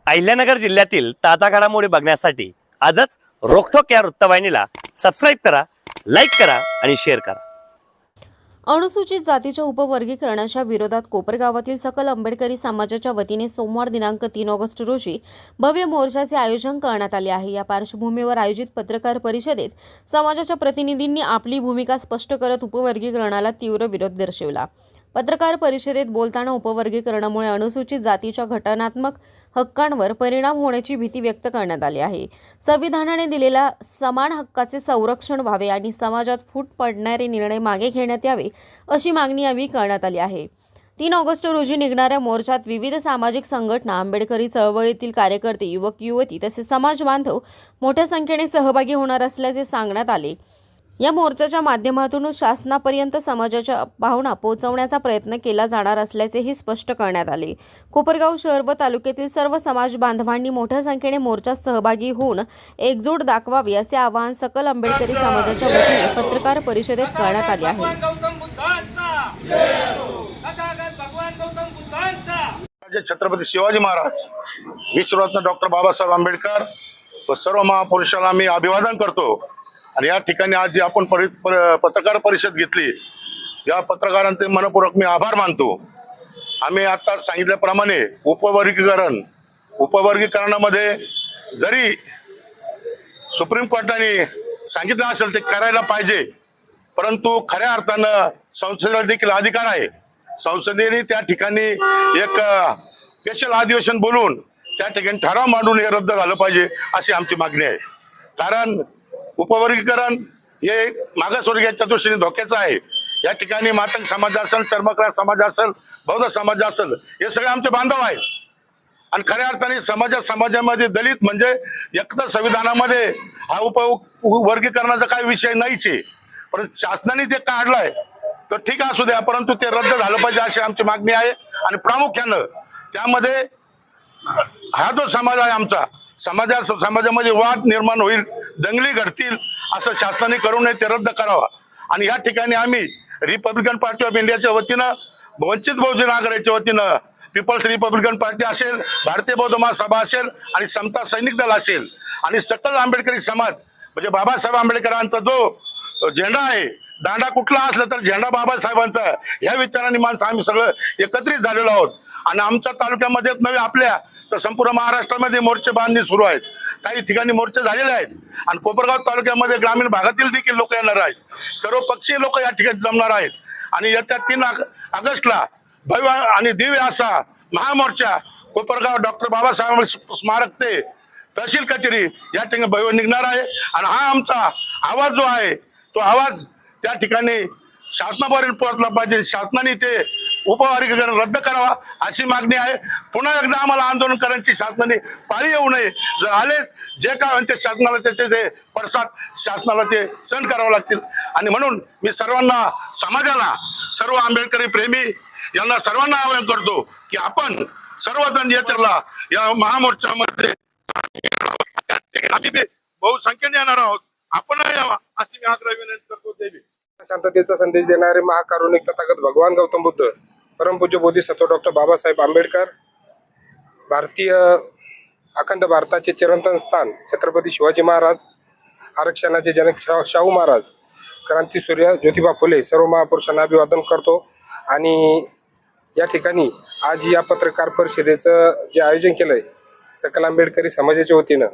अहिल्यानगर जिल्ह्यातील ताजा घडामोडी बघण्यासाठी आजच रोखोक या वृत्तवाहिनीला सबस्क्राईब करा, लाईक करा आणि शेअर करा. अनुसूचित जातीच्या उपवर्गीकरणाच्या विरोधात कोपरगावातील सकल आंबेडकरी समाजाच्या वतीने सोमवार दिनांक 3 ऑगस्ट रोजी भव्य मोर्चाचे आयोजन करण्यात आले आहे. या पार्श्वभूमीवर आयोजित पत्रकार परिषदेत समाजाच्या प्रतिनिधींनी आपली भूमिका स्पष्ट करत उपवर्गीकरणाला तीव्र विरोध दर्शवला. पत्रकार परिषदेत बोलताना उपवर्गीकरणामुळे अनुसूचित जातीच्या घटनात्मक हक्कांवर परिणाम होण्याची भीती व्यक्त करण्यात आली आहे. संविधानाने दिलेल्या समान हक्काचे संरक्षण व्हावे आणि समाजात फूट पडणारे निर्णय मागे घेण्यात यावे अशी मागणी यावेळी करण्यात आली आहे. 3 ऑगस्ट रोजी निघणाऱ्या मोर्चात विविध सामाजिक संघटना, आंबेडकरी चळवळीतील कार्यकर्ते, युवक युवती तसेच समाज बांधव मोठ्या संख्येने सहभागी होणार असल्याचे सांगण्यात आले. या मोर्चाच्या माध्यमातून शासनापर्यंत समाजाच्या भावना पोहोचवण्याचा प्रयत्न केला जाणार असल्याचेही स्पष्ट करण्यात आले. कोपरगाव शहर व तालुक्यातील सर्व समाज बांधवांनी मोठ्या संख्येने मोर्चात सहभागी होऊन एकजूट दाखवावी असे आवाहन सकल आंबेडकरी समाजाच्या वतीने पत्रकार परिषदेत करण्यात आले आहे. छत्रपती शिवाजी महाराज, विश्वरत्न डॉक्टर बाबासाहेब आंबेडकर व सर्व महापुरुषांना मी अभिवादन करतो. आणि या ठिकाणी आज जी आपण पत्रकार परिषद घेतली, या पत्रकारांचे मनपूर्वक मी आभार मानतो. आम्ही आता सांगितल्याप्रमाणे उपवर्गीकरणामध्ये जरी सुप्रीम कोर्टाने सांगितलं असेल ते करायला पाहिजे, परंतु खऱ्या अर्थानं संसदेला देखील अधिकार आहे. संसदेने त्या ठिकाणी एक स्पेशल अधिवेशन बोलून त्या ठिकाणी ठराव मांडून हे रद्द झालं पाहिजे अशी आमची मागणी आहे. कारण उपवर्गीकरण हे मागासवर्गीयांच्या दृष्टीने धोक्याचं आहे. या ठिकाणी मातंग समाज असेल, चर्मकार समाज असेल, बौद्ध समाज असेल, हे सगळे आमचे बांधव आहेत. आणि खऱ्या अर्थाने समाजामध्ये दलित म्हणजे एकतर संविधानामध्ये हा उपवर्गीकरणाचा काही विषय नाहीच आहे, परंतु शासनाने ते काढलाय तर ठीक असू द्या, परंतु ते रद्द झालं पाहिजे अशी आमची मागणी आहे. आणि प्रामुख्यानं त्यामध्ये हा जो समाज आहे आमचा, समाजामध्ये वाद निर्माण होईल, दंगली घडतील, असं शासनाने करू नये, ते रद्द करावा. आणि या ठिकाणी आम्ही रिपब्लिकन पार्टी ऑफ इंडियाच्या वतीनं, वंचित बहुजन आघाडीच्या वतीनं, पीपल्स रिपब्लिकन पार्टी असेल, भारतीय बौद्ध महासभा असेल आणि समता सैनिक दल असेल आणि सकल आंबेडकरी समाज म्हणजे बाबासाहेब आंबेडकरांचा जो झेंडा आहे, दांडा कुठला असला तर झेंडा बाबासाहेबांचा, या विचाराने माणसं आम्ही सगळं एकत्रित झालेलो आहोत. आणि आमच्या तालुक्यामध्येच नव्हे, आपल्या तर संपूर्ण महाराष्ट्रामध्ये मोर्चे बांधणी सुरू आहेत. काही ठिकाणी मोर्चे झालेले आहेत आणि कोपरगाव तालुक्यामध्ये ग्रामीण भागातील देखील लोक येणार आहेत. सर्व पक्षीय लोक या ठिकाणी जमणार आहेत. आणि येत्या 3 ऑगस्टला भव्य आणि दिव्य असा महामोर्चा कोपरगाव डॉक्टर बाबासाहेब स्मारक ते तहसील कचेरी या ठिकाणी भव्य निघणार आहे. आणि हा आमचा आवाज जो आहे, तो आवाज त्या ठिकाणी शासनापर्यंत पोहोचला पाहिजे. शासनाने ते उपवर्गीकरण रद्द करावा अशी मागणी आहे. पुन्हा एकदा आम्हाला आंदोलन करण्याची शासनाने पाळी येऊ नये. जर आलेच जे काय होते शासनाला त्याचे ते पडसाद शासनाला ते सहन करावं लागतील. आणि म्हणून मी सर्वांना, समाजाला, सर्व आंबेडकरी प्रेमी यांना सर्वांना आवाहन करतो की आपण सर्वजण या महामोर्चामध्ये आम्ही बहुसंख्येने येणार आहोत, आपण यावा अशी मी आग्रह विनंती करतो. देवी शांततेचा संदेश देणारे महाकारुणिक तथागत भगवान गौतम बुद्ध, परमपूज्य बोधिसत्व डॉक्टर बाबासाहेब आंबेडकर, भारतीय अखंड भारताचे चिरंतन स्थान छत्रपती शिवाजी महाराज, आरक्षणाचे जनक शाहू महाराज, क्रांतीसूर्य ज्योतिबा फुले, सर्व महापुरुषांना अभिवादन करतो. आणि या ठिकाणी आज या पत्रकार परिषदेचं जे आयोजन केलंय सकल आंबेडकरी समाजाच्या वतीनं,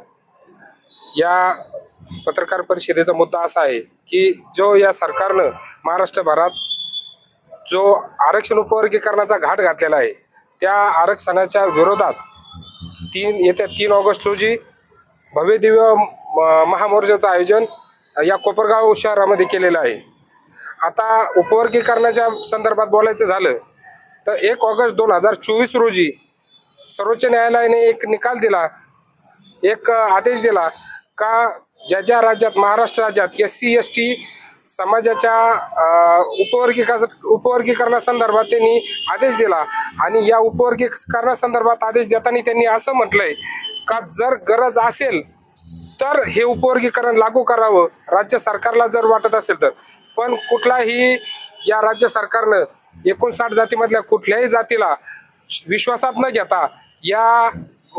या पत्रकार परिषदेचा मुद्दा असा आहे की जो या सरकारनं महाराष्ट्रभरात जो आरक्षण उपवर्गीकरणाचा घाट घातलेला आहे, त्या आरक्षणाच्या विरोधात येत्या 3 ऑगस्ट रोजी भव्य दिव्य महामोर्चाचं आयोजन या कोपरगाव शहरामध्ये केलेलं आहे. आता उपवर्गीकरणाच्या संदर्भात बोलायचं झालं तर 1 ऑगस्ट 2024 रोजी सर्वोच्च न्यायालयाने एक निकाल दिला, एक आदेश दिला का ज्या राज्यात, महाराष्ट्र राज्यात SC ST समाजाच्या उपवर्गीकरणासंदर्भात त्यांनी आदेश दिला. आणि या उपवर्गीकरणासंदर्भात आदेश देताना त्यांनी असं म्हटलंय का जर गरज असेल तर हे उपवर्गीकरण लागू करावं, राज्य सरकारला जर वाटत असेल तर. पण कुठलाही या राज्य सरकारनं 59 जातीमधल्या कुठल्याही जातीला विश्वासात न घेता या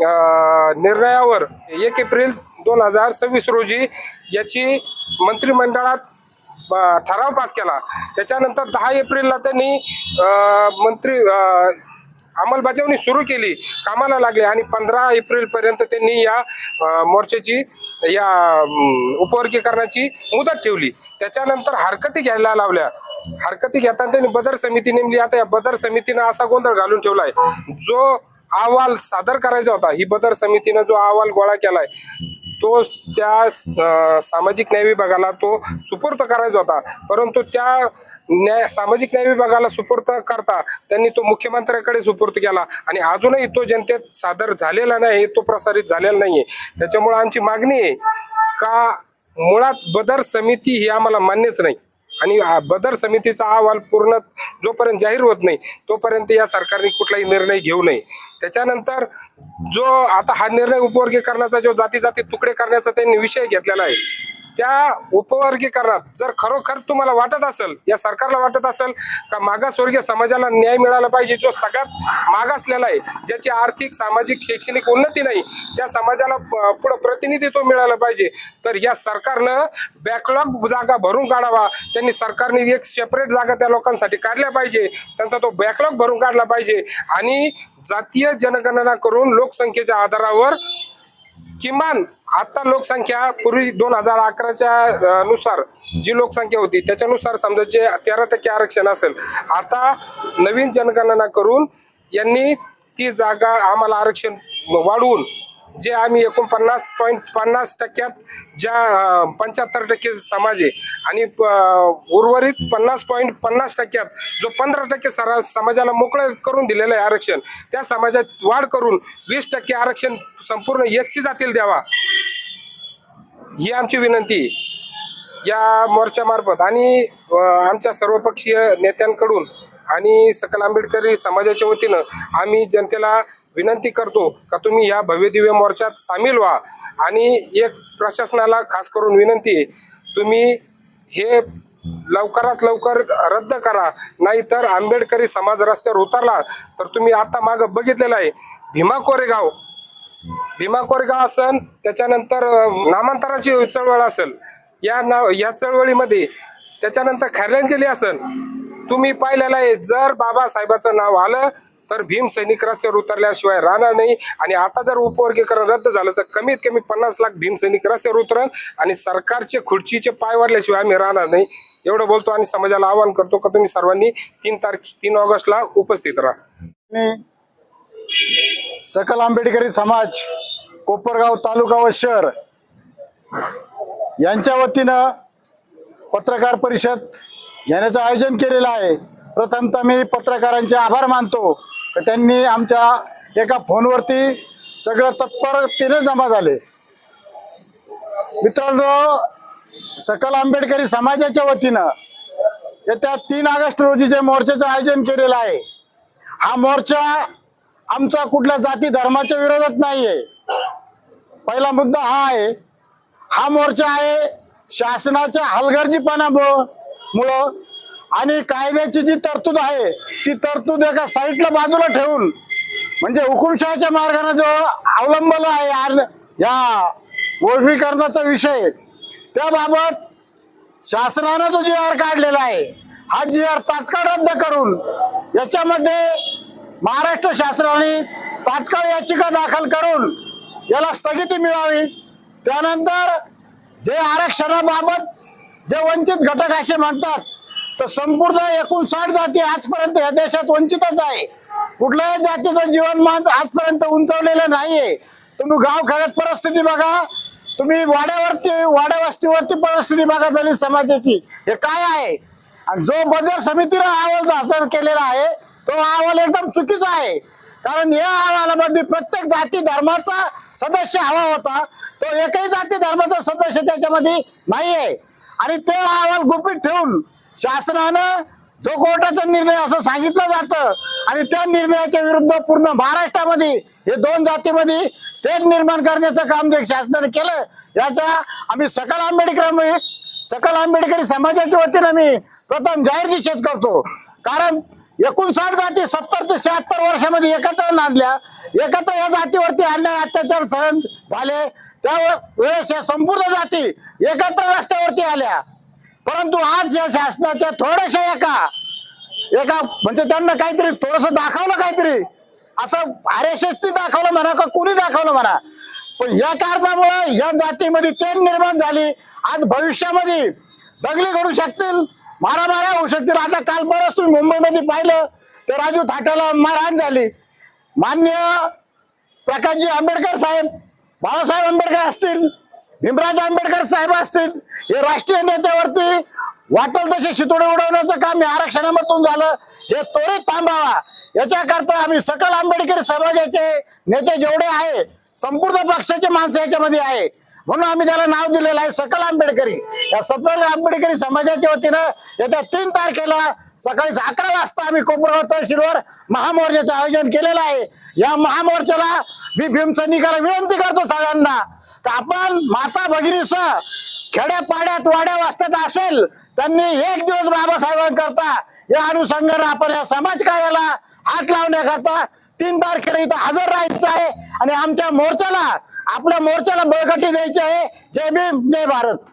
निर्णयावर 1 एप्रिल 2026 रोजी याची मंत्रिमंडळात ठराव पास केला. त्याच्यानंतर 10 एप्रिलला त्यांनी अंमलबजावणी सुरू केली, कामाला लागले आणि 15 एप्रिल पर्यंत त्यांनी या मोर्चाची या उपवर्गीकरणाची मुदत ठेवली. त्याच्यानंतर हरकती घ्यायला लावल्या. हरकती घेताना त्यांनी बदर समिती नेमली. आता या बदर समितीनं असा गोंधळ घालून ठेवलाय, जो अहवाल सादर करायचा होता, ही बदर समितीनं जो अहवाल गोळा केलाय तो त्या सामाजिक न्याय विभागाला तो सुपूर्द करायचा होता, परंतु त्या सामाजिक न्याय विभागाला सुपूर्द करता त्यांनी तो मुख्यमंत्र्याकडे सुपूर्द केला आणि अजूनही तो जनतेत सादर झालेला नाही, तो प्रसारित झालेला नाहीये. त्याच्यामुळे आमची मागणी आहे का मुळात बदर समिती ही आम्हाला मान्यच नाही आणि बदर समितीचा अहवाल पूर्ण जोपर्यंत जाहीर होत नाही तोपर्यंत या सरकारने कुठलाही निर्णय घेऊ नये. त्याच्यानंतर जो आता हा निर्णय उपवर्गीकरणाचा जो जाती जाती तुकडे करण्याचा त्यांनी विषय घेतलेला आहे, त्या उपवर्गीकरणात जर खरोखर तुम्हाला वाटत असेल, या सरकारला वाटत असेल का मागासवर्गीय समाजाला न्याय मिळाला पाहिजे, जो सगळ्यात मागासलेला आहे, ज्याची आर्थिक सामाजिक शैक्षणिक उन्नती नाही, त्या समाजाला पुढे प्रतिनिधित्व मिळालं पाहिजे, तर या सरकारनं बॅकलॉग जागा भरून काढावा. त्यांनी सरकारने एक सेपरेट जागा त्या लोकांसाठी काढल्या पाहिजे, त्यांचा तो बॅकलॉग भरून काढला पाहिजे आणि जातीय जनगणना करून लोकसंख्येच्या आधारावर किमान आता लोकसंख्या पूर्वी 2011च्या नुसार जी लोकसंख्या होती त्याच्यानुसार समजा जे 13% आरक्षण असेल, आता नवीन जनगणना करून यांनी ती जागा आम्हाला आरक्षण वाढवून जे आम्ही 49.50% ज्या 75% समाज आहे आणि उर्वरित 50.50% जो 15% समाजाला मोकळं करून दिलेलं आहे आरक्षण, त्या समाजात वाढ करून 20% आरक्षण संपूर्ण SC जातील द्यावा, ही आमची विनंती या मोर्चामार्फत आणि आमच्या सर्वपक्षीय नेत्यांकडून आणि सकल आंबेडकरी समाजाच्या वतीनं आम्ही जनतेला विनंती करतो का तुम्ही या भव्यदिव्य मोर्चात सामील व्हा आणि एक प्रशासनाला खास करून विनंती आहे, तुम्ही हे लवकरात लवकर रद्द करा, नाहीतर आंबेडकरी समाज रस्त्यावर उतरला तर तुम्ही आता मागं बघितलेलं आहे भीमा कोरेगाव असेल, त्याच्यानंतर नामांतराची चळवळ असेल, या चळवळीमध्ये त्याच्यानंतर खैरंजली असेल, तुम्ही पाहिलेलं आहे. जर बाबासाहेबाचं नाव आलं तर भीम सैनिक रस्त्यावर उतरल्याशिवाय राहणार नाही आणि आता जर उपवर्गीकरण रद्द झालं तर कमीत कमी 50 लाख भीम सैनिक रस्त्यावर उतरण आणि सरकारचे खुर्चीचे पाय वाढल्याशिवाय आम्ही राहणार नाही, एवढं बोलतो आणि समाजाला आवाहन करतो का तुम्ही सर्वांनी 3 ऑगस्टला उपस्थित राहा. सकल आंबेडकरी समाज कोपरगाव तालुका व शहर यांच्या वतीनं पत्रकार परिषद घेण्याचं आयोजन केलेलं आहे. प्रथमतः मी पत्रकारांचे आभार मानतो की त्यांनी आमच्या एका फोनवरती सगळं तत्परतेने जमा झाले. मित्रांनो, सकल आंबेडकरी समाजाच्या वतीनं येत्या 3 ऑगस्ट रोजी जे मोर्चाचं आयोजन केलेलं आहे, हा मोर्चा आमचा कुठल्या जाती धर्माच्या विरोधात नाही आहे. पहिला मुद्दा हा आहे, हा मोर्चा आहे शासनाच्या हलगर्जीपणामुळं आणि कायद्याची जी तरतूद आहे ती तरतूद एका साईडला बाजूला ठेवून, म्हणजे हुकुमशाहीच्या मार्गाने जो अवलंबला आहे या वर्गीकरणाचा विषय, त्याबाबत शासनानं जो GR काढलेला आहे, हा GR तात्काळ रद्द करून याच्यामध्ये महाराष्ट्र शासनाने तात्काळ याचिका दाखल करून याला स्थगिती मिळावी. त्यानंतर जे आरक्षणाबाबत जे वंचित घटक असे म्हणतात, तर संपूर्ण 59 जाती आजपर्यंत या देशात वंचितच आहे. कुठल्याही जातीचं जीवनमान आजपर्यंत उंचावलेलं नाहीये. तुम्ही गावखेड्यात परिस्थिती बघा, तुम्ही वाड्या वस्तीवरती परिस्थिती बघा दलित समाजाची, हे काय आहे. आणि जो बदर समितीने अहवाल सादर केलेला आहे तो अहवाल एकदम चुकीचा आहे. कारण या अहवालामध्ये प्रत्येक जाती धर्माचा सदस्य हवा होता, तो एकही जाती धर्माचा सदस्य त्याच्यामध्ये नाहीये. आणि ते अहवाल गुपित ठेवून शासनानं जो कोर्टाचा निर्णय असं सांगितलं जातं आणि त्या निर्णयाच्या विरुद्ध पूर्ण महाराष्ट्रामध्ये हे 2 जातीमध्ये तेढ निर्माण करण्याचं काम जे शासनाने केलं, याचा आम्ही सकल आंबेडकरी समाजाच्या वतीनं मी प्रथम जाहीर निषेध करतो. कारण 59 जाती 70 ते 76 वर्षामध्ये एकत्र नांदल्या, एकत्र या जातीवरती अन्याय अत्याचार सहन झाले, त्या वेळेस या संपूर्ण जाती एकत्र रस्त्यावरती आल्या. परंतु आज या शासनाच्या थोड्याशा एका म्हणजे त्यांना काहीतरी थोडस दाखवलं, काहीतरी असं RSS दाखवलं म्हणा का कुणी दाखवलं म्हणा, पण या कारणामुळे या जातीमध्ये तेढ निर्माण झाली. आज भविष्यामध्ये दंगली घडू शकतील, मारामाऱ्या होऊ शकतील. आता काल परत तुम्ही मुंबईमध्ये पाहिलं तर राजू थाटाला मारहाण झाली. मान्य प्रकाशजी आंबेडकर साहेब, बाळासाहेब आंबेडकर असतील, भीमराज आंबेडकर साहेब असतील, हे राष्ट्रीय नेत्यावरती वाटेल तसे शितोडे उडवण्याचं काम या आरक्षणामधून झालं. हे त्वरित थांबावा याच्याकरता आम्ही सकल आंबेडकरी समाजाचे नेते जेवढे आहे, संपूर्ण पक्षाचे माणसं याच्यामध्ये आहे, म्हणून आम्ही त्याला नाव दिलेलं आहे सकल आंबेडकरी. या सकल आंबेडकरी समाजाच्या वतीनं येत्या 3 तारखेला सकाळी 11 वाजता आम्ही कोपरगाव तहसीलवर महामोर्चाचं आयोजन केलेलं आहे. या महामोर्चाला मी भीमसैनिकाला विनंती करतो सगळ्यांना तर आपण माता भगिनीसह खेड्यापाड्यात वाड्या वाजतात असेल त्यांनी एक दिवस बाबासाहेबांकरता या अनुषंगाने आपण या समाज कार्याला हात लावण्याकरता 3 तारखेला इथं हजर राहायचं आहे आणि आमच्या मोर्चाला, आपल्या मोर्चाला बळकटी द्यायची आहे. जय भीम, जय भारत.